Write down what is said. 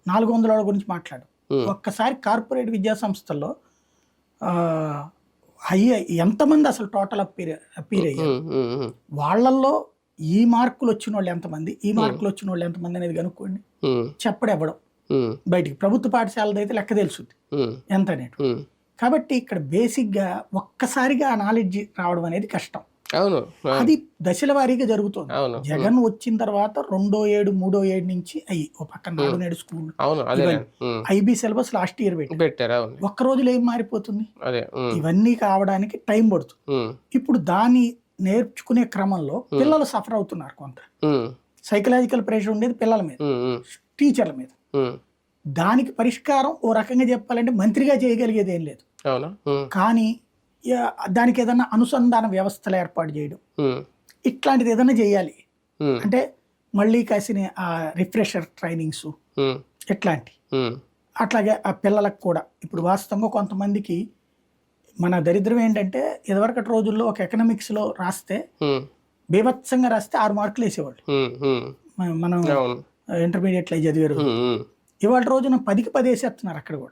400 గురించి మాట్లాడు. ఒక్కసారి కార్పొరేట్ విద్యా సంస్థల్లో ఎంతమంది అసలు టోటల్ అపీర్ అయ్యారు, వాళ్ళల్లో ఈ మార్కులు వచ్చిన వాళ్ళు ఎంతమంది, ఈ మార్కులు వచ్చిన వాళ్ళు ఎంతమంది అనేది కనుక్కోండి. చెప్పడం ఇవ్వడం బయటికి. ప్రభుత్వ పాఠశాలది అయితే లెక్క తెలుస్తుంది ఎంత అనేది. కాబట్టి ఇక్కడ బేసిక్గా ఒక్కసారిగా ఆ నాలెడ్జ్ రావడం అనేది కష్టం. అది దశల వారీగా జరుగుతుంది. జగన్ వచ్చిన తర్వాత 2వ ఏడు 3వ ఏడు నుంచి ఓ పక్కన 4 school IB syllabus last year పెట్టారు. ఒక్క రోజులో ఏం మారిపోతుంది? ఇవన్నీ కావడానికి టైం పడుతుంది. ఇప్పుడు దాన్ని నేర్చుకునే క్రమంలో పిల్లలు సఫర్ అవుతున్నారు. కొంత సైకలాజికల్ ప్రెషర్ ఉండేది పిల్లల మీద, టీచర్ల మీద. దానికి పరిష్కారం ఓ రకంగా చెప్పాలంటే మంత్రిగా చేయగలిగేది ఏం లేదు, కానీ దానికి ఏదైనా అనుసంధాన వ్యవస్థలు ఏర్పాటు చేయడం ఇట్లాంటిది ఏదైనా చేయాలి. అంటే మళ్ళీ కాసిన ఆ రిఫ్రెషర్ ట్రైనింగ్స్ ఇట్లాంటి, అట్లాగే ఆ పిల్లలకు కూడా. ఇప్పుడు వాస్తవంగా కొంతమందికి మన దరిద్రం ఏంటంటే, ఇదివరకటి రోజుల్లో ఒక ఎకనామిక్స్లో రాస్తే బీభత్సంగా రాస్తే 6 మార్కులు వేసేవాళ్ళు. మనం ఇంటర్మీడియట్లో చదివారు. ఇవాళ రోజున 10కి 10 వేసేస్తున్నారు అక్కడ కూడా.